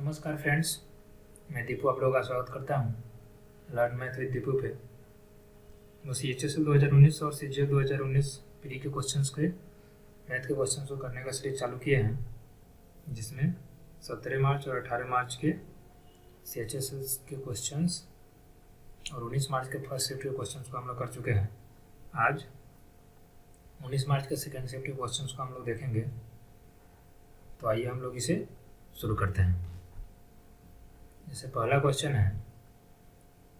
नमस्कार फ्रेंड्स, मैं दीपू आप लोगों का स्वागत करता हूँ लर्न मैथ विद दीपू पे। बस CHSL 2019 और CGL 2019 प्री के क्वेश्चंस के मैथ के क्वेश्चंस को करने का सीरीज चालू किए हैं, जिसमें 17 मार्च और 18 मार्च के CHSL के क्वेश्चंस और 19 मार्च के फर्स्ट शिफ्ट के क्वेश्चंस को हम लोग कर चुके हैं। आज 19 मार्च के सेकेंड शिफ्ट के क्वेश्चंस को हम लोग देखेंगे। तो आइए हम लोग इसे शुरू करते हैं। जैसे पहला क्वेश्चन है,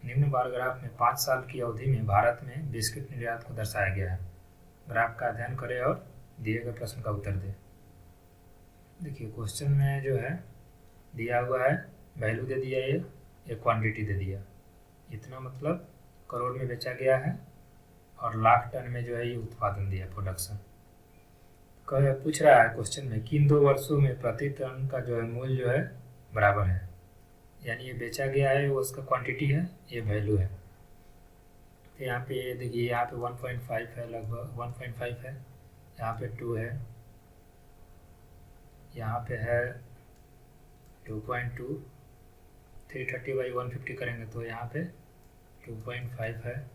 निम्न बार ग्राफ में 5 साल की अवधि में भारत में बिस्किट निर्यात को दर्शाया गया है। ग्राफ का अध्ययन करें और दिए गए प्रश्न का उत्तर दें। देखिए क्वेश्चन में जो है दिया हुआ है, वैल्यू दे दिया, ये क्वांटिटी दे दिया, इतना मतलब करोड़ में बेचा गया है, और लाख टन में जो है ये उत्पादन दिया, प्रोडक्शन। पूछ रहा है क्वेश्चन में कि इन 2 वर्षों में प्रति टन का जो है मूल्य जो है बराबर है, यानी ये बेचा गया है वो उसका क्वांटिटी है, ये वैल्यू है। तो यहाँ पे देखिए, यहाँ पे 1.5 है, लगभग 1.5 है, यहाँ पे 2 है, यहाँ पे है 2.2, 330/150 करेंगे तो यहाँ पे 2.5 है,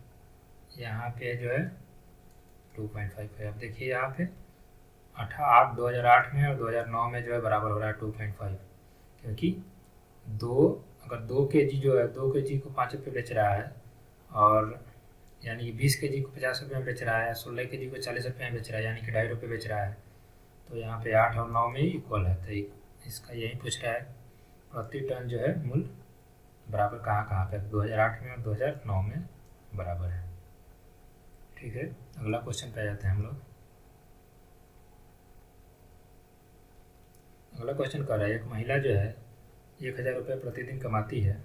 यहाँ पे जो है 2.5 है। अब देखिए यहाँ पे 2008 में और 2009 में जो है बराबर हो रहा है 2.5, क्योंकि अगर 2 kg जो है 2 kg को 5 रुपये बेच रहा है, और यानी कि 20 kg को 50 रुपये में बेच रहा है, 16 kg को 40 रुपये में बेच रहा है, यानी कि 2.5 रुपये बेच रहा है। तो यहाँ पे 8 और 9 में इक्वल है। तो इसका यही पूछ रहा है, प्रति टन जो है मूल्य बराबर कहाँ पे, 2008 में और 2009 में बराबर है। ठीक है, अगला क्वेश्चन पे आ जाते हैं हम लोग। अगला क्वेश्चन कर रहा है, एक महिला जो है 1000 रुपये प्रतिदिन कमाती है।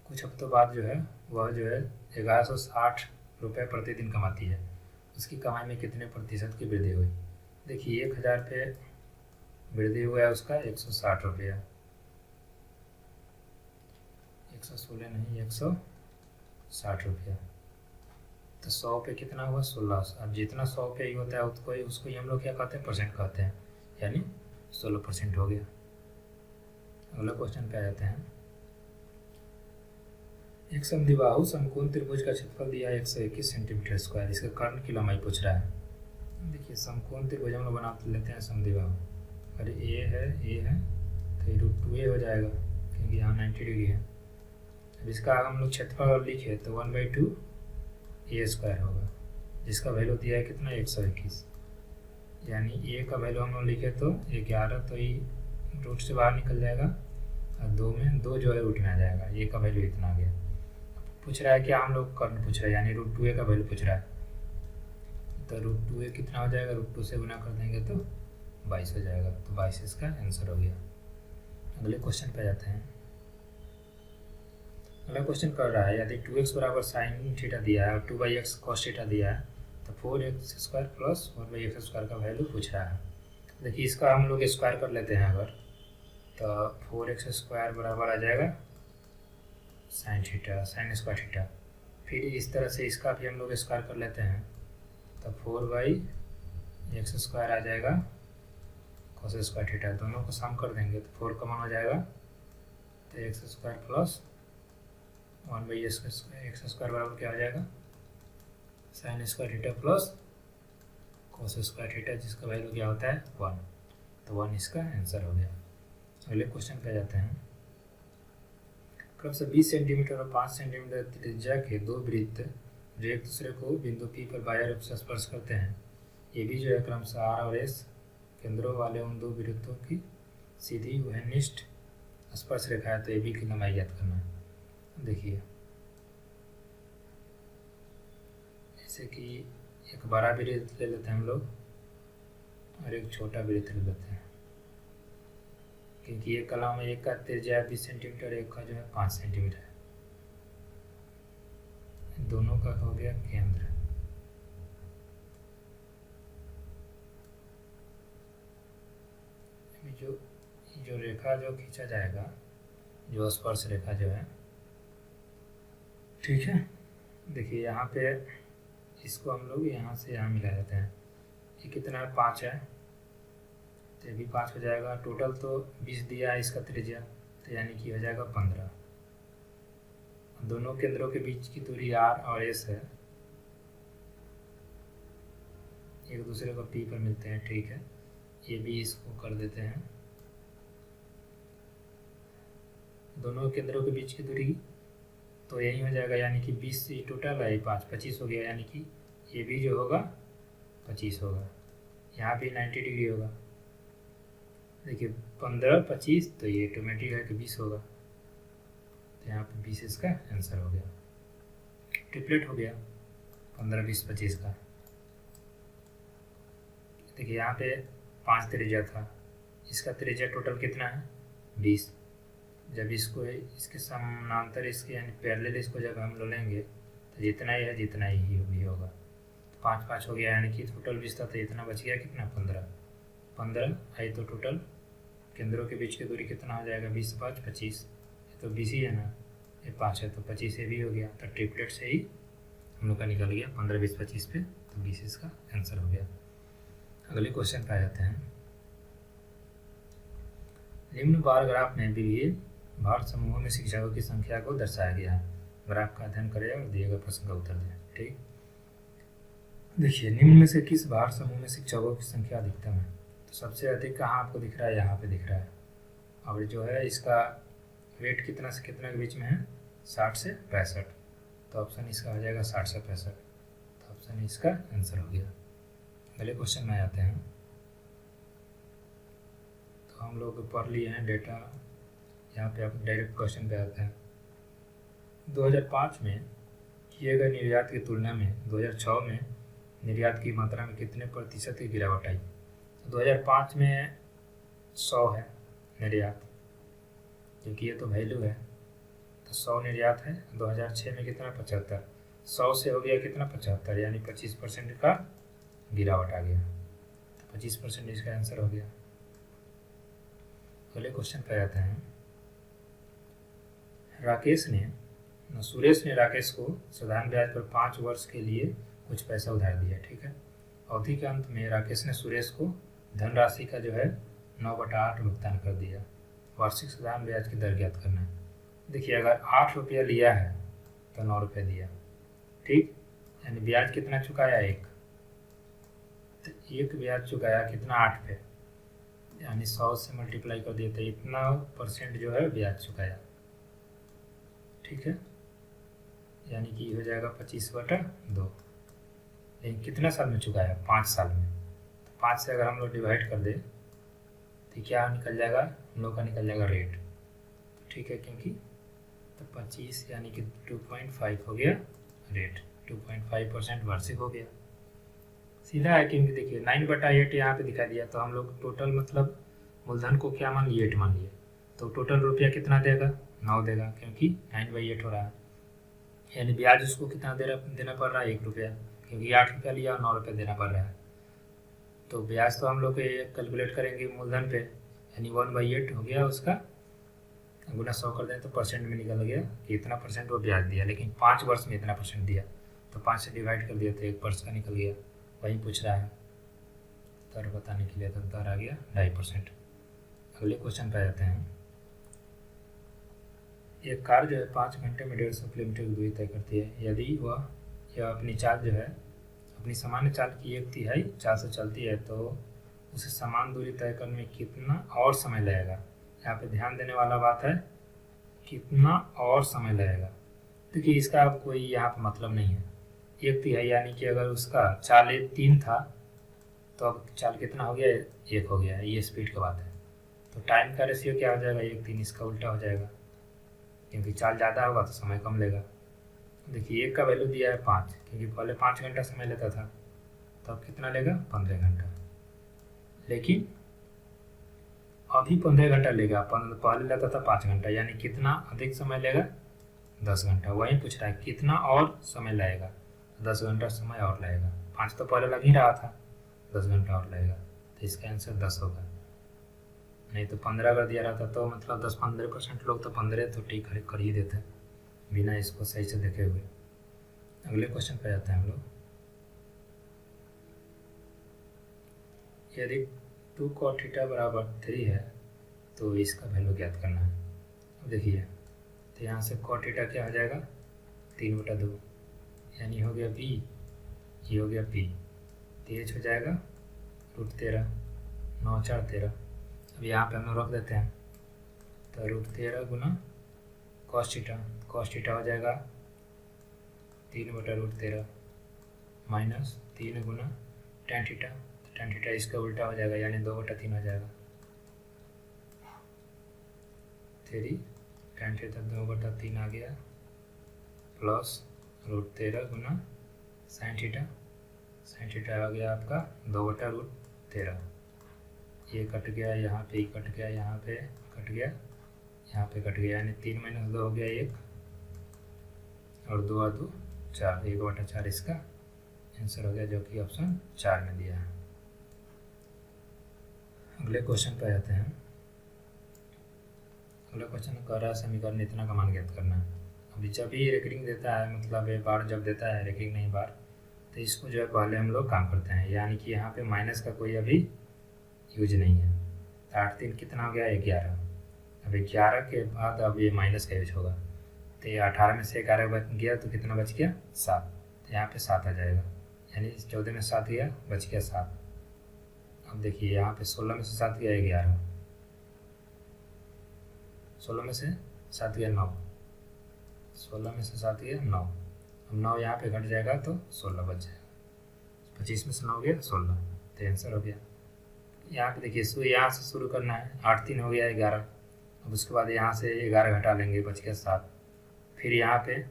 कुछ हफ्तों बाद जो है वह जो है 1160 रुपये प्रतिदिन कमाती है। उसकी कमाई में कितने प्रतिशत की वृद्धि हुई? देखिए 1000 पे वृद्धि हुआ है उसका 160 रुपया, 116 नहीं, 160 रुपया। तो 100 पे कितना हुआ? 16। अब जितना 100 पे ही होता है उसको ही हम लोग क्या कहते हैं? परसेंट कहते हैं, यानी 16% हो गया। अगला क्वेश्चन पे आ जाते हैं। एक समद्विबाहु समकोण त्रिभुज का क्षेत्रफल दिया है 121 सेंटीमीटर स्क्वायर। इसके कर्ण की लंबाई पूछ रहा है। देखिए समकोण त्रिभुज हम लोग बना लेते हैं समद्विबाहु। अगर ए है तो ये √2a हो जाएगा, क्योंकि यहाँ 90 डिग्री है। अब इसका हम लोग क्षेत्रफल लिखे तो 1/2a² होगा, जिसका वैल्यू दिया है कितना? 121। यानी ए का वैल्यू हम लोग लिखे तो 11, तो ये रूट से बाहर निकल जाएगा, और 2 में 2 जो है रूट में आ जाएगा। ए का वैल्यू इतना आ गया। पूछ रहा है कि हम लोग कर्ण पूछ रहा है, यानी √2a का वैल्यू पूछ रहा है। तो √2a कितना हो जाएगा? √2 से गुना कर देंगे तो 22 हो जाएगा। तो 22 इसका आंसर हो गया। अगले क्वेश्चन पे जाते हैं। अगला क्वेश्चन कर रहा है, यदि 2x बराबर sin थीटा दिया है और 2/x cos थीटा दिया है, तो 4x² प्लस 1/x² का वैल्यू पूछ रहा है। देखिए इसका हम लोग स्क्वायर कर लेते हैं। अगर तो 4x² बराबर आ जाएगा sin स्क्वायर थीटा। फिर इस तरह से इसका भी हम लोग स्क्वायर कर लेते हैं, तो 4/x² आ जाएगा cos स्क्वायर थीटा। दोनों को सम कर देंगे तो 4 कॉमन हो जाएगा, तो x² प्लस 1/x² बराबर क्या हो जाएगा? sin square theta plus cos square theta, जिसका वैल्यू क्या होता है? 1। तो 1 इसका आंसर हो गया। अगले क्वेश्चन पे जाते हैं। क्रमशः 20 सेंटीमीटर और 5 सेंटीमीटर त्रिज्या के 2 वृत्त जो एक दूसरे को बिंदु P पर बाह्य रूप से स्पर्श करते हैं, ये भी जो है क्रमशः R और S केंद्रों वाले उन 2 वृत्तों की सीधी वहनिष्ठ स्पर्श रेखा है। तो AB की लंबाई ज्ञात करना है। देखिए जैसे कि एक बड़ा वृत्त ले लेते हैं हम लोग और एक छोटा वृत्त ले लेते हैं, क्योंकि एक कला में एक का त्रिज्या 20 सेंटीमीटर, एक का जो है 5 सेंटीमीटर है। दोनों का हो गया केंद्र। जो रेखा जो खींचा जाएगा, जो स्पर्श रेखा जो है, ठीक है। देखिए यहाँ पे इसको हम लोग यहाँ से यहाँ मिला देते हैं। ये कितना है? 5 है। तो ये भी 5 हो जाएगा। टोटल तो 20 दिया है इसका त्रिज्या, तो यानी कि हो जाएगा 15। दोनों केंद्रों के बीच की दूरी R और S है, एक दूसरे को P पर मिलते हैं, ठीक है। ये भी इसको कर देते हैं। दोनों केंद्रों के बीच की दूरी तो यही हो जाएगा, यानी कि 20 टोटल है, 5 25 हो गया, यानी कि ये भी जो होगा 25 होगा। यहाँ भी 90 डिग्री होगा। देखिए 15 25, तो ये ऑटोमेटिक है कि 20 होगा, तो यहाँ पे 20 इसका आंसर हो गया। ट्रिपलेट हो गया 15 20 25 का। देखिए यहाँ पे 5 त्रिज्या था, इसका त्रिज्या टोटल कितना है 20। जब इसको इसके समानांतर इसके यानी पैरेलल इसको जब हम लोग लेंगे तो जितना ही है जितना ही भी होगा। तो 5 5 हो गया, यानी कि टोटल 20 था, तो इतना बच गया कितना 15 15 आई। तो टोटल केंद्रों के बीच की दूरी कितना हो जाएगा 20 5 25। ये तो 20 ही है ना, ये 5 है तो 25 ये भी हो गया। तो ट्रिपलेट से ही हम लोग का निकल गया 15 20 25 पे, तो 20 इसका आंसर हो गया। अगले क्वेश्चन पे आ जाते हैं। निम्न बार ग्राफ में विभिन्न भार समूहों में शिक्षकों की संख्या को दर्शाया गया है। ग्राफ का अध्ययन करें और दिए गए प्रश्न का उत्तर दें। ठीक, देखिए निम्न में से किस भार समूह में शिक्षकों की संख्या अधिकतम है। तो सबसे अधिक कहाँ आपको दिख रहा है, यहाँ पे दिख रहा है। और जो है इसका वेट कितना से कितना के बीच में है 60 से 65। तो ऑप्शन इसका हो जाएगा 60 से 65। तो ऑप्शन इसका आंसर हो गया। अगले क्वेश्चन में आते हैं। तो हम लोग पढ़ लिए हैं डेटा, यहाँ पे आप डायरेक्ट क्वेश्चन पे आते हैं। 2005 में किए गए निर्यात की तुलना में 2006 में निर्यात की मात्रा में कितने प्रतिशत की गिरावट आई। 2005 में 100 है निर्यात, क्योंकि ये तो वैल्यू है, तो 100 निर्यात है। 2006 में कितना 75, 100 से हो गया कितना 75, यानी 25% का गिरावट आ गया। तो 25% इसका आंसर हो गया। अगले क्वेश्चन पे आते हैं। सुरेश ने राकेश को साधारण ब्याज पर 5 वर्ष के लिए कुछ पैसा उधार दिया, ठीक है। अवधि के अंत में राकेश ने सुरेश को धनराशि का जो है 9/8 भुगतान कर दिया। वार्षिक साधारण ब्याज की दर ज्ञात करना है। देखिए अगर 8 रुपया लिया है तो 9 रुपये दिया, ठीक, यानी ब्याज कितना चुकाया 1। तो 1 ब्याज चुकाया कितना 8 पे, यानी 100 से मल्टीप्लाई कर दिया, तो इतना % जो है ब्याज चुकाया, ठीक है। यानी कि हो जाएगा 25/2। लेकिन कितना साल में चुकाया 5 साल में। तो 5 से अगर हम लोग डिवाइड कर दें तो क्या निकल जाएगा, हम लोग का निकल जाएगा रेट, ठीक है। क्योंकि तो 25 यानी कि 2.5 हो गया रेट, 2.5% वार्षिक हो गया, सीधा है। क्योंकि देखिए 9/8 यहाँ पे दिखा दिया, तो हम लोग टोटल मतलब मूलधन को क्या मान लिए 8 मान लिए, तो टोटल रुपया कितना देगा 9 देगा, क्योंकि 9/8 हो रहा है। यानी ब्याज उसको कितना देना पड़ रहा है 1 रुपया, क्योंकि 8 रुपया लिया और 9 रुपया देना पड़ रहा है। तो ब्याज तो हम लोग कैलकुलेट करेंगे मूलधन पे, यानी 1/8 हो गया, उसका गुना 100 कर दें तो परसेंट में निकल गया कि इतना % वो ब्याज दिया, लेकिन 5 वर्ष में इतना % दिया, तो 5 से डिवाइड कर दिया तो 1 वर्ष का निकल गया। वही पूछ रहा है दर बताने के लिए, तो दर आ गया 2.5%। अगले क्वेश्चन पे आ जाते हैं। एक कार जो है 5 घंटे में 150 किलोमीटर की दूरी तय करती है। यदि यह अपनी चाल जो है अपनी सामान्य चाल की 1/3 चाल से चलती है, तो उसे समान दूरी तय करने में कितना और समय लगेगा। यहाँ पे ध्यान देने वाला बात है, कितना और समय लगेगा। देखिए इसका कोई यहाँ पर मतलब नहीं है। 1/3 यानी कि अगर उसका चाल 3 था तो अब चाल कितना हो गया 1 हो गया, ये स्पीड की बात है। तो टाइम का रेशियो क्या हो जाएगा 1/3, इसका उल्टा हो जाएगा, क्योंकि चाल ज़्यादा होगा तो समय कम लेगा। देखिए 1 का वैल्यू दिया है 5, क्योंकि पहले 5 घंटा समय लेता था, तो अब कितना लेगा 15 घंटा। लेकिन अभी 15 घंटा लेगा, पहले लेता था 5 घंटा, यानी कितना अधिक समय लेगा 10 घंटा। वही पूछ रहा है कितना और समय लगेगा, 10 घंटा समय और लगेगा। 5 तो पहले लग ही रहा था, 10 घंटा और लगेगा, तो इसका आंसर 10 होगा। नहीं तो 15 अगर दिया रहता तो मतलब 10-15% लोग तो 15 तो ठीक कर ही देते बिना इसको सही से देखे हुए। अगले क्वेश्चन पे जाते हैं हम लोग। यदि 2 cot थीटा बराबर 3 है, तो इसका वैल्यू ज्ञात करना है। अब देखिए, तो यहाँ से cot थीटा क्या हो जाएगा, 3/2, यानी हो गया b, ये हो गया p, तो h हो जाएगा √13, 9 4 13। अब यहाँ पे हम लोग रख देते हैं, तो √13 गुना cos थीटा हो जाएगा 3/√13 माइनस 3 गुना tan थीटा, तो tan थीटा इसका उल्टा हो जाएगा, यानी 2/3 हो जाएगा। 3 tan थीटा 2/3 आ गया, प्लस √13 गुना sin थीटा आ गया आपका 2/√13। ये कट गया, यहाँ पे कट गया, यहाँ पे कट गया, यहाँ पे कट गया, यानी 3 - 2 हो गया 1, और 2 और 2 4, 1/4 इसका आंसर हो गया, जो कि ऑप्शन 4 में दिया है। अगले क्वेश्चन पे आते हैं। अगला क्वेश्चन कह रहा है समीकरण इतना का मान ज्ञात करना है। अभी जब भी रेकरिंग देता है, मतलब ये बार जब देता है, रेकरिंग नहीं बार, तो इसको जो है पहले हम लोग काम करते हैं, यानी कि यहाँ पे माइनस का कोई अभी यूज नहीं है। तो 8 3 कितना हो गया, 11। अब 11 के बाद अब ये माइनस का यूज होगा, तो ये 18 में से 11 बच गया, तो कितना बच गया, 7। तो यहाँ पे 7 आ जाएगा, यानी 14 में 7 गया, बच गया 7। अब देखिए यहाँ पे 16 में से 7 गया 11, 16 में से 7 गया 9, 16 में से 7 गया 9। अब 9 यहाँ पे घट जाएगा तो 16 बच जाएगा, 25 में से 9 गया 16, तो आंसर हो गया। यहाँ पे देखिए यहाँ से शुरू करना है, 8 3 हो गया 11। अब उसके बाद यहाँ से 11 घटा लेंगे, बच गया 7। फिर यहाँ पे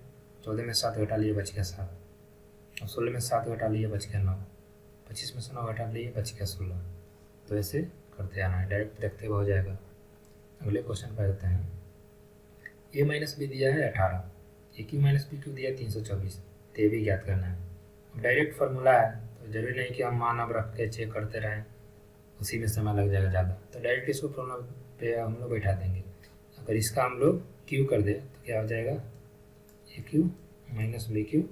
14 में 7 घटा लिए, बच गया 7। अब 16 में 7 घटा लिए, बच गया 9। 25 में से 9 घटा लिए, बच गया 16। तो ऐसे करते आना है, डायरेक्ट देखते हुए हो जाएगा। अगले क्वेश्चन पे आते हैं। a माइनस बी दिया है 18, ए क्यू माइनस बी क्यू दिया है 324, तो ये भी ज्ञात करना है। अब डायरेक्ट फार्मूला है, तो जरूरी नहीं कि हम मान अब रख के चेक करते रहें, उसी में समय लग जाएगा ज़्यादा। तो डायरेक्ट इसको फॉर्मूला पे हम लोग बैठा देंगे। अगर इसका हम लोग क्यू कर दें तो क्या हो जाएगा, A Q minus B Q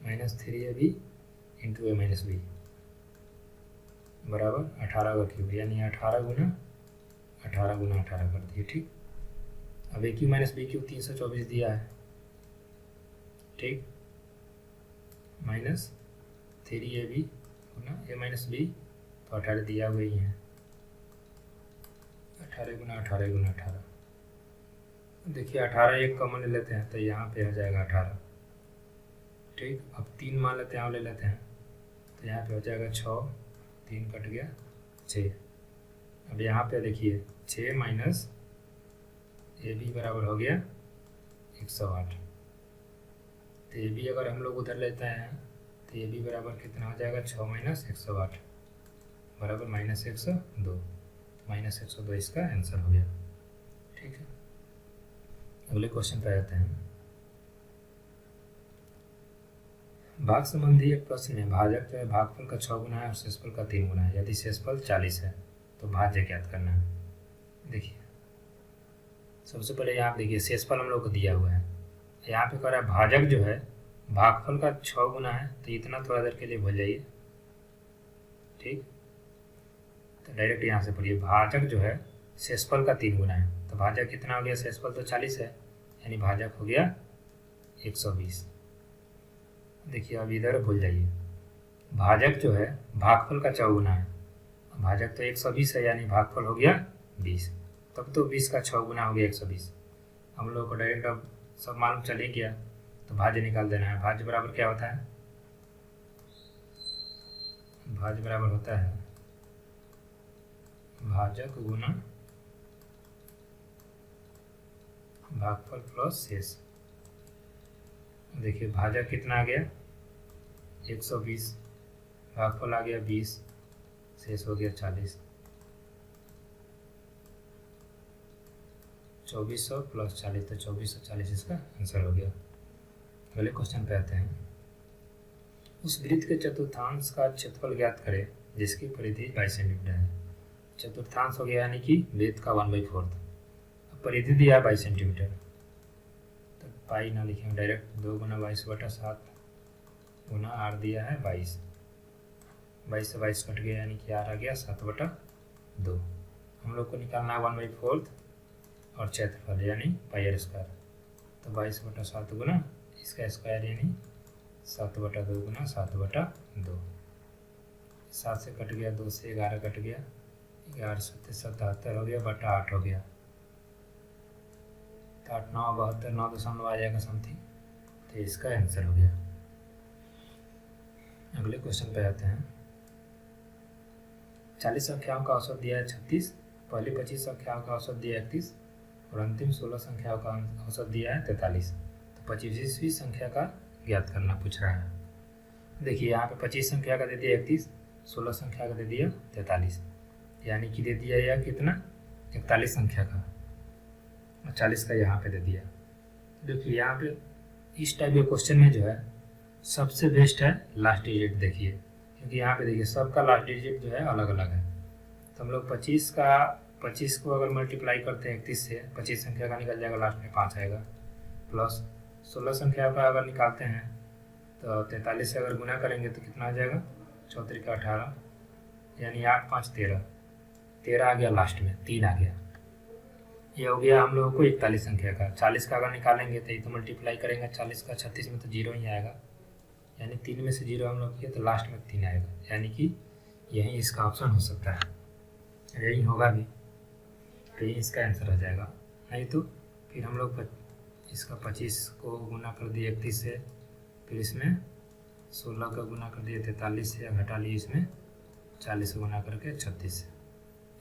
minus 3ab into A minus B बराबर 18 का क्यूब, यानी 18 गुना 18 कर दिए। ठीक, अब ए क्यू माइनस बी क्यू 324 दिया है, ठीक, माइनस 3ab गुना ए माइनस बी, तो 18 दिया हुआ ही है, 18 गुना 18। देखिए 18 एक कॉमन ले लेते हैं, तो यहाँ पे हो जाएगा 18। ठीक, अब 3 मान लेते हैं और ले लेते हैं, तो यहाँ पे हो जाएगा 6, 3 कट गया 6। अब यहाँ पे देखिए 6 माइनस ए बी बराबर हो गया 108। तो ए बी अगर हम लोग उधर लेते हैं, तो ए बी बराबर कितना हो जाएगा, 6 माइनस 108 बराबर -102, -102 इसका आंसर हो गया। ठीक है, अगले क्वेश्चन पे आते हैं। भाग संबंधी एक प्रश्न है, भाजक जो है भागफल का 6 गुना है और शेषफल का 3 गुना है। यदि शेषफल 40 है तो भाज्य ज्ञात करना है। देखिए सबसे पहले यहाँ पे देखिए शेषफल हम लोग को दिया हुआ है, यहाँ पे कह रहा है भाजक जो है भागफल का 6 गुना है, तो इतना थोड़ा देर के लिए भूल जाइए। ठीक, तो डायरेक्ट यहाँ से पढ़िए, भाजक जो है शेषफल का 3 गुना है, तो भाजक कितना हो गया, शेषफल तो 40 है, यानी भाजक हो गया 120। देखिए अब इधर भूल जाइए, भाजक जो है भागफल का 6 गुना है, भाजक तो 120 है, यानी भागफल हो गया 20, तब तो 20 का 6 गुना हो गया 120। हम लोग को डायरेक्ट अब सब मालूम चल ही गया, तो भाज्य निकाल देना है। भाज्य बराबर क्या होता है, भाज्य बराबर होता है भाजक गुना भागफल प्लस शेष। देखिए भाजक कितना आ गया 120, भागफल आ गया 20, शेष हो गया 40। 2400 प्लस 40, तो 2440 इसका आंसर हो गया। अगले क्वेश्चन पे आते हैं। उस वृत्त के चतुर्थांश का क्षेत्रफल ज्ञात करें जिसकी परिधि 22 सेंटीमीटर है। चतुर्थांश हो गया यानी कि वृत्त का 1/4, परिधि दिया है 22 सेंटीमीटर, तो पाई ना लिखेंगे, डायरेक्ट 2 गुना 22/7 गुना आर दिया है 22 22 से 22 कट गया यानी कि r आ गया 7/2। हम लोग को निकालना है 1/4 और क्षेत्रफल यानी πr²। तो 22/7 गुना इसका स्क्वायर यानी 7/2 गुना 7/2। 7 से कट गया, 2 से 11 कट गया, 11 से 77 हो गया, बटा 8 हो गया। तो 8 9 72, 9 दशमलव आ जाएगा समथिंग। तो इसका आंसर हो गया। अगले क्वेश्चन पे आते हैं। 40 संख्याओं का औसत दिया है 36, पहली 25 संख्याओं का औसत दिया है 31 और अंतिम 16 संख्याओं का औसत दिया है 43। तो 25वीं संख्या का ज्ञात करना पूछ रहा है। देखिए यहाँ पे 25 संख्या का दे दिया 31, 16 संख्या का दे दिया 43, यानी कि दे दिया यह कितना 41 संख्या का और 40 का यहाँ पे दे दिया। देखिए यहाँ पे इस टाइप के क्वेश्चन में जो है सबसे बेस्ट है लास्ट डिजिट देखिए, क्योंकि यहाँ पे देखिए सबका लास्ट डिजिट जो है अलग अलग है। तो हम लोग 25 को अगर मल्टीप्लाई करते हैं 31 से, 25 संख्या का निकल जाएगा, लास्ट में 5 आएगा, प्लस 16 संख्या का अगर निकालते हैं तो 43 से अगर गुना करेंगे तो कितना आ जाएगा 4 का 18, यानी 8 5 13, 13 आ गया, लास्ट में 3 आ गया। ये हो गया हम लोगों को 41 संख्या का। 40 का अगर निकालेंगे तो ये तो मल्टीप्लाई करेंगे 40 का 36 में तो 0 ही आएगा, यानी 3 में से 0 हम लोग किए तो लास्ट में 3 आएगा, यानी कि यही इसका ऑप्शन हो सकता है, यही होगा भी, तो यही इसका आंसर हो जाएगा। नहीं तो फिर हम लोग इसका 25 को गुना कर दिए 31 से, फिर इसमें 16 का गुना कर दिए 43 से, या घटा लिए इसमें 40 से गुना करके 36 से,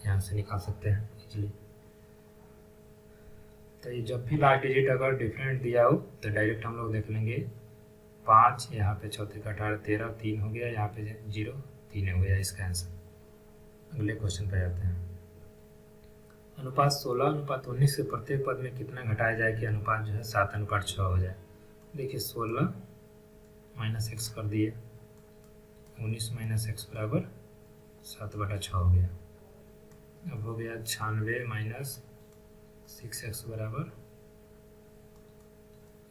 यहाँ से निकाल सकते हैं इजली। तो ये जब भी लास्ट डिजिट अगर डिफरेंट दिया हो तो डायरेक्ट हम लोग देख लेंगे 5, यहाँ पे 4 का 18 13, 3 हो गया, यहाँ पे 0 3 हो गया इसका आंसर। अगले क्वेश्चन पे जाते हैं। अनुपात 16:19 से प्रत्येक पद में कितना घटाया जाए कि अनुपात जो है 7:6 हो जाए। देखिए 16 माइनस x कर दिए, 19 माइनस x बराबर 7/6 हो गया। अब हो गया 96 माइनस 6x बराबर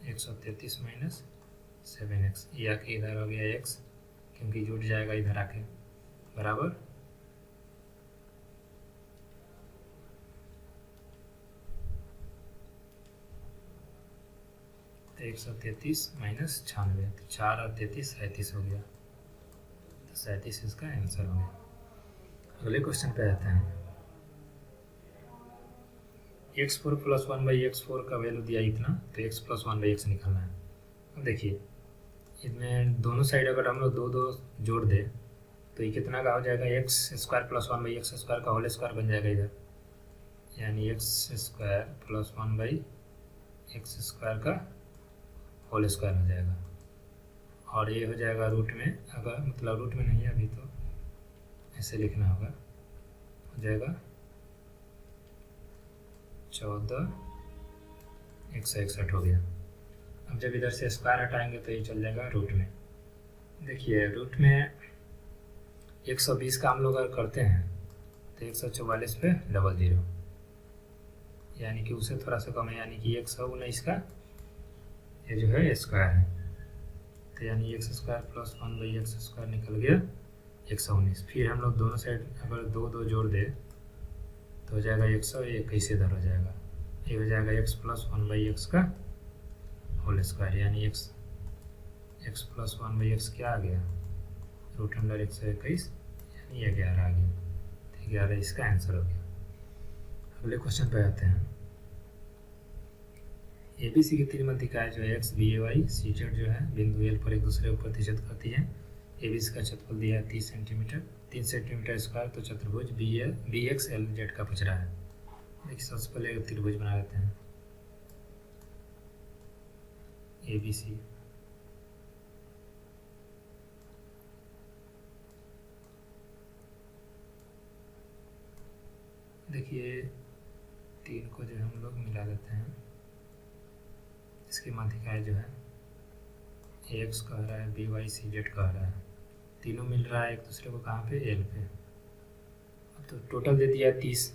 133 माइनस 7x, या कि इधर हो गया x क्योंकि जुट जाएगा इधर आके, बराबर तो 133 माइनस 96, तो 4 और 33 37 हो गया, तो 37 इसका आंसर हो गया। अगले क्वेश्चन पे आते हैं। x4 + 1/x4 का वैल्यू दिया इतना, तो x + 1/x निकालना है। अब देखिए इसमें दोनों साइड अगर हम लोग 2 जोड़ दें तो ये कितना का हो जाएगा, x² + 1/x² का होल स्क्वायर बन जाएगा इधर, यानी x² + 1/x² का होल स्क्वायर हो जाएगा। और ये हो जाएगा रूट में, अगर मतलब रूट में नहीं है अभी तो ऐसे लिखना होगा, हो जाएगा 14/161 हो गया। अब जब इधर से स्क्वायर हटाएंगे तो ये चल जाएगा रूट में। देखिए रूट में 120 का हम लोग अगर करते हैं तो 144 पे 00, यानी कि उससे थोड़ा सा कम है, यानी कि 119 का ये जो है स्क्वायर है, तो यानी x² + 1/x² निकल गया 119। फिर हम लोग दोनों साइड अगर 2 जोड़ दे तो हो जाएगा 121 इधर हो जाएगा, ये हो जाएगा x + 1/x का होल स्क्वायर, यानी x + 1/x क्या आ गया, √121, यानी 11 आ गया, तो 11 इसका आंसर हो गया। अगले क्वेश्चन पे आते हैं। ABC की त्रिमात्रिकाएं जो है x, B, A, Y, C, Z जो है बिंदु L पर एक दूसरे को प्रतिच्छेद करती है। ABC का क्षेत्रफल दिया है 30 सेंटीमीटर, 3 सेंटीमीटर स्क्वायर, तो चतुर्भुज BXLZ का पूछ रहा है। देखिए सबसे पहले एक त्रिभुज बना लेते हैं ABC। देखिए 3 को जो हम लोग मिला लेते हैं, इसकी माध्यिकाएं जो है AX कह रहा है, BY CZ कह रहा है, तीनों मिल रहा है एक दूसरे को कहाँ पे, L पे। तो टोटल दे दिया 30,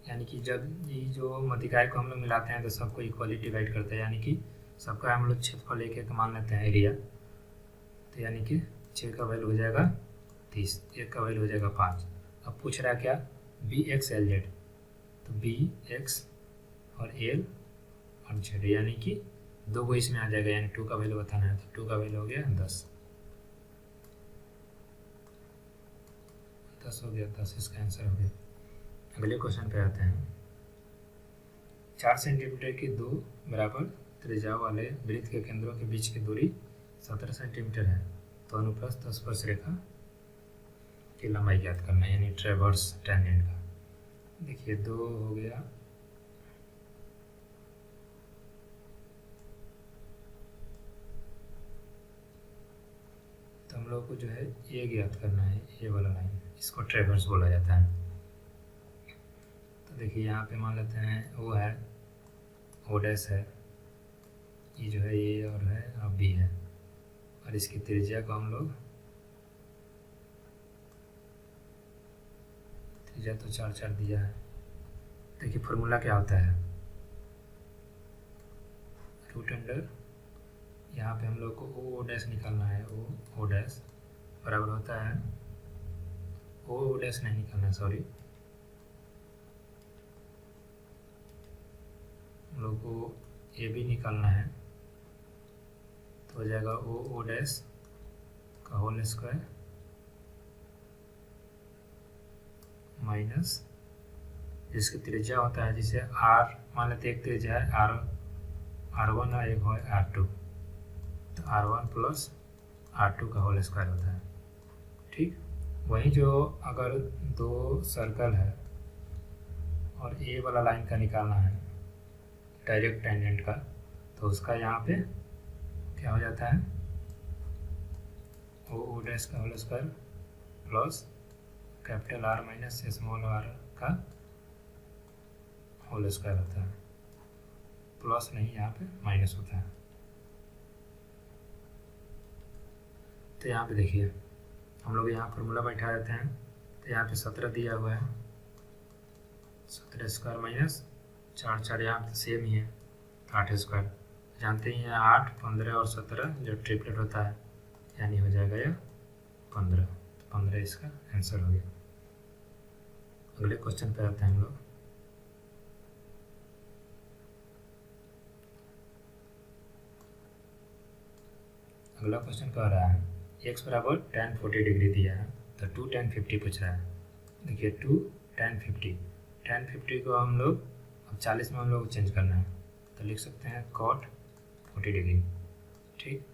यानी कि जब ये जो माध्यिकाएं को हम लोग मिलाते हैं तो सबको इक्वली डिवाइड करते हैं, यानी कि सबका हम लोग क्षेत्रफल एक मान लेते हैं एरिया, तो यानी कि 6 का वैल्यू हो जाएगा 30, एक का वैल्यू हो जाएगा 5। अब पूछ रहा है क्या, बी एक्स एल जेड, तो बी एक्स और एल और जेड, यानी कि 2 को इसमें आ जाएगा, यानी 2 का वैल्यू बताना है, तो 2 का वैल्यू हो गया 10 हो गया, 10 इसका आंसर हो गया। अगले क्वेश्चन पे आते हैं। 4 सेंटीमीटर की 2 बराबर त्रिज्या वाले वृत्त के केंद्रों के बीच की दूरी 17 सेंटीमीटर है, तो अनुप्रस्थ स्पर्श रेखा की लंबाई ज्ञात करना है, यानी ट्रेवर्स टेंजेंट का। देखिए 2 हो गया, तो हम लोग को जो है ये ज्ञात करना है, ये वाला लाइन, इसको ट्रेवर्स बोला जाता है। तो देखिए यहाँ पे मान लेते हैं वो है ओ डैश है, ये जो है ये और है और बी है, और इसकी त्रिज्या को हम लोग, त्रिज्या तो 4 दिया है। देखिए फॉर्मूला क्या होता है, रूट अंडर, यहाँ पे हम लोग को ओ डैश निकालना है, ओ डैश बराबर होता है, ओ डैश नहीं निकालना है, सॉरी, हम लोग को ए बी निकालना है, तो हो जाएगा ओ डैश का होल स्क्वायर माइनस जिसकी त्रिज्या होता है, जिसे आर मान लेते, एक त्रिज्या है R1 और एक है R2, तो R1 प्लस R2 का होल स्क्वायर होता है। ठीक, वहीं जो अगर 2 सर्कल है और ए वाला लाइन का निकालना है डायरेक्ट टेंजेंट का, तो उसका यहाँ पे क्या हो जाता है, ओ डैश का whole square plus capital R minus small R का होल स्क्वायर होता है, प्लस नहीं यहाँ पे माइनस होता है। तो यहाँ पे देखिए हम लोग यहाँ फार्मूला बैठा देते हैं, तो यहाँ पे 17 दिया हुआ है, 17 स्क्वायर माइनस 4 यहाँ पे सेम ही है, 8 स्क्वायर, जानते ही हैं 8, 15 और 17 जो ट्रिपलेट होता है, यानी हो जाएगा यह 15, तो 15 इसका आंसर हो गया। अगले क्वेश्चन पे आते हैं हम लोग। अगला क्वेश्चन कह रहा है x बराबर tan 40 डिग्री दिया है, तो 2 tan 50 पूछ रहा है। देखिए 2 tan 50 को हम लोग अब 40 में हम लोग चेंज करना है, तो लिख सकते हैं cot 40 डिग्री। ठीक,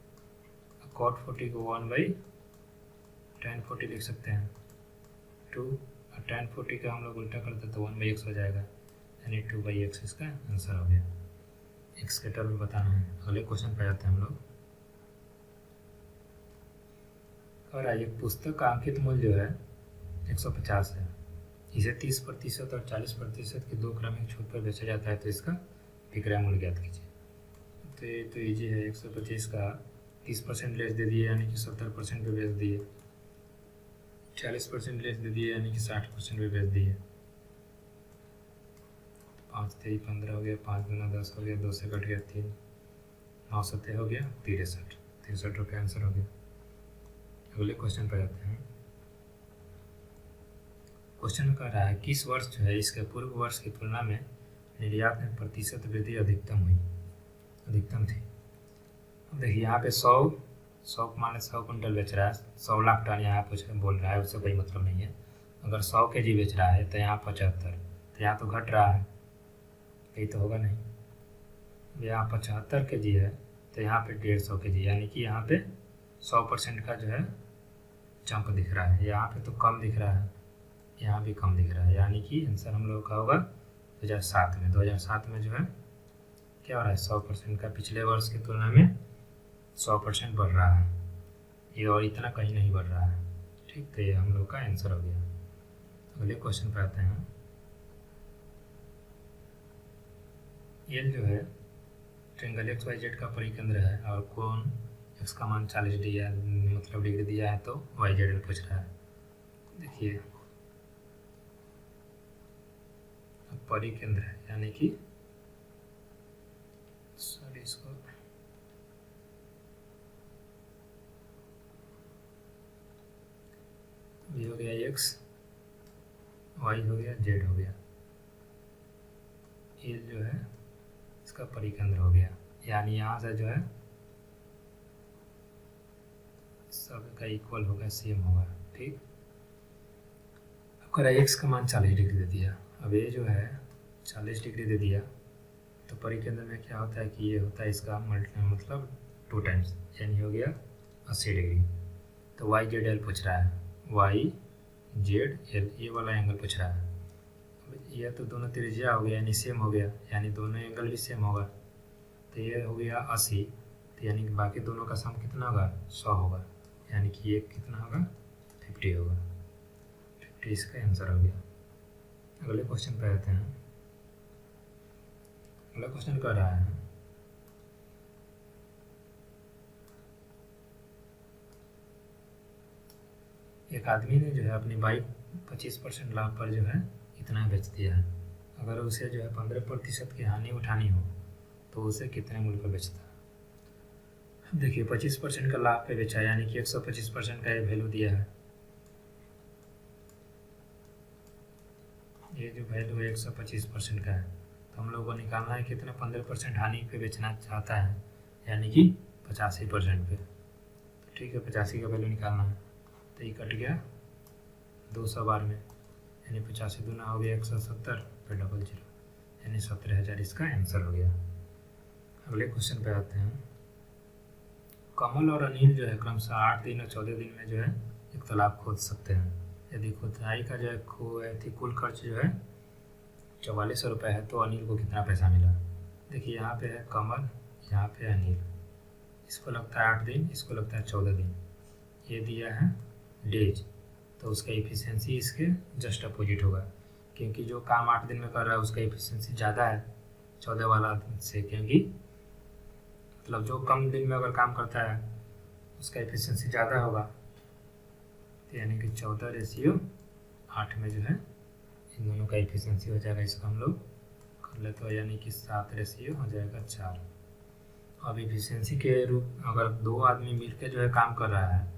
cot 40 को 1/tan 40 लिख सकते हैं, 2 और tan 40 का हम लोग उल्टा करते तो 1/x हो जाएगा, यानी 2/x इसका आंसर हो गया। x के टर्म में बताना है। अगले क्वेश्चन पे आते हैं हम लोग। और आइए, पुस्तक का अंकित मूल्य जो है 150 है, इसे 30% और 40% की 2 क्रमिक छूट पर बेचा जाता है, तो इसका विक्रय मूल्य ज्ञात कीजिए। तो ये तो ईजी है, 125 का 30% लेस दे दिए, यानी कि 70% पे बेच दिए, 40% लेस दे दिए, यानी कि 60% पे बेच दिए, 5 3 15 हो गया, 5 गुना 10 हो गया, 2 से कट गया 3, 9 7 हो गया 63 रुपये आंसर हो गया। अगले क्वेश्चन पर जाते हैं। क्वेश्चन कह रहा है किस वर्ष जो है इसके पूर्व वर्ष की तुलना में निर्यात में प्रतिशत वृद्धि अधिकतम थी। अब देखिए यहाँ पे 100 मान 100 कुंटल बेच रहा है, 100 लाख टन यहाँ पे बोल रहा है, उससे कोई मतलब नहीं है। अगर 100 kg बेच रहा है तो यहाँ 75, तो यहाँ तो घट रहा है, यही तो होगा नहीं। यहाँ 75 kg है तो यहाँ पे 150 kg, यानी कि यहाँ पे 100% का जो है जंप दिख रहा है। यहाँ पे तो कम दिख रहा है, यहाँ भी कम दिख रहा है, यानी कि आंसर हम लोग का होगा 2007 में जो है क्या हो रहा है, 100% का पिछले वर्ष की तुलना में 100% बढ़ रहा है, ये और इतना कहीं नहीं बढ़ रहा है। ठीक, तो ये हम लोग का आंसर हो गया। अगले क्वेश्चन पे आते हैं। एल जो है ट्रेंगल XYZ का परिकेंद्र है और कोण x का मान 40 डिग्री दिया है, तो YZ पूछ रहा है। देखिए परिकेंद्र है, यानी कि सॉरी इसको ये हो गया x, y हो गया, z हो गया, ये जो है इसका परिकेंद्र हो गया, यानी यहाँ से जो है सब का इक्वल होगा, सेम होगा। ठीक, अगर x का मान 40 डिग्री दे दिया, अब ये जो है 40 डिग्री दे दिया, तो परिकेंद्र में क्या होता है कि ये होता है इसका मतलब 2 टाइम्स, यानी हो गया 80 डिग्री। तो वाई जेड एल पूछ रहा है, वाई जेड एल ये वाला एंगल पूछ रहा है। यह तो दोनों त्रिज्या हो गया, यानी सेम हो गया, यानी दोनों एंगल भी सेम होगा। तो ये हो गया 80, तो यानी कि बाकी दोनों का सम कितना होगा, 100 होगा, यानी कि ये कितना होगा, 50 होगा। 50 इसका आंसर हो गया। अगले क्वेश्चन पे आते हैं। अगला क्वेश्चन कर रहा है, एक आदमी ने जो है अपनी बाइक 25% लाभ पर जो है इतना बेच दिया है। अगर उसे जो है 15% की हानि उठानी हो तो उसे कितने मूल्य पर बेचता है। अब देखिए 25% का लाभ पे बेचा, यानी कि 125% का ये वैल्यू दिया है। ये जो वैल्यू है 125% का है, तो हम लोग को निकालना है कितना, 15% हानि पे बेचना चाहता है, यानी कि 85% पे। ठीक है, 85 का वैल्यू निकालना है, तो ये कट गया 200 बार में, यानी 85 दूना हो गया 170 पे डबल 0, यानी 17,000 इसका आंसर हो गया। अगले क्वेश्चन पे आते हैं। कमल और अनिल जो है क्रमशः 8 दिन और 14 दिन में जो है एक तालाब खोद सकते हैं। यदि खुदाई का जो है कुल खर्च जो है 4400 रुपये है, तो अनिल को कितना पैसा मिला। देखिए यहाँ पे है कमल, यहाँ पे अनिल, इसको लगता है 8 दिन, इसको लगता है 14 दिन। ये दिया है डेज, तो उसका इफिशियंसी इसके जस्ट अपोजिट होगा, क्योंकि जो काम 8 दिन में कर रहा है उसका इफिशियंसी ज़्यादा है 14 वाला से, क्योंकि मतलब जो कम दिन में अगर काम करता है उसका इफिशियंसी ज़्यादा होगा। तो यानी कि 14:8 में जो है इन दोनों का इफिशियंसी हो जाएगा। इसको हम लोग कर लेते हो, यानी कि 7 हो जाएगा 4। अब इफिशियंसी के रूप, अगर 2 आदमी मिलकर जो है काम कर रहा है,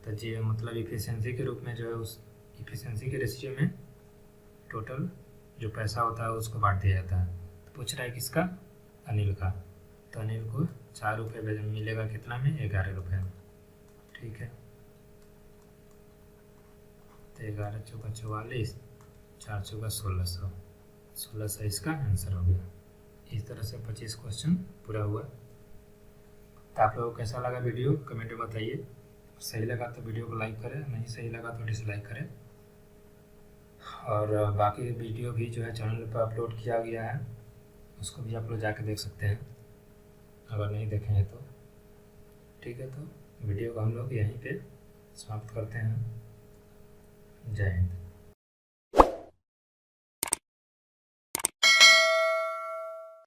तो जी मतलब इफिशियंसी के रूप में जो है उस इफिशियंसी के रेशियो में टोटल जो पैसा होता है उसको बांट दिया जाता है। तो पूछ रहा है किसका, अनिल का। तो अनिल को 4 रुपये मिलेगा कितना में, 11 रुपये में। ठीक है, तो 11 चौका 44, 4 चौका 1600, 1600 इसका आंसर हो गया। इस तरह से 25 क्वेश्चन पूरा हुआ। तो आप लोगों को कैसा लगा वीडियो कमेंट में बताइए। सही लगा तो वीडियो को लाइक करें, नहीं सही लगा तो डिसलाइक करें। और बाकी वीडियो भी जो है चैनल पर अपलोड किया गया है, उसको भी आप लोग जाके देख सकते हैं अगर नहीं देखे हैं तो। ठीक है, तो वीडियो को हम लोग यहीं पे समाप्त करते हैं। जय हिंद।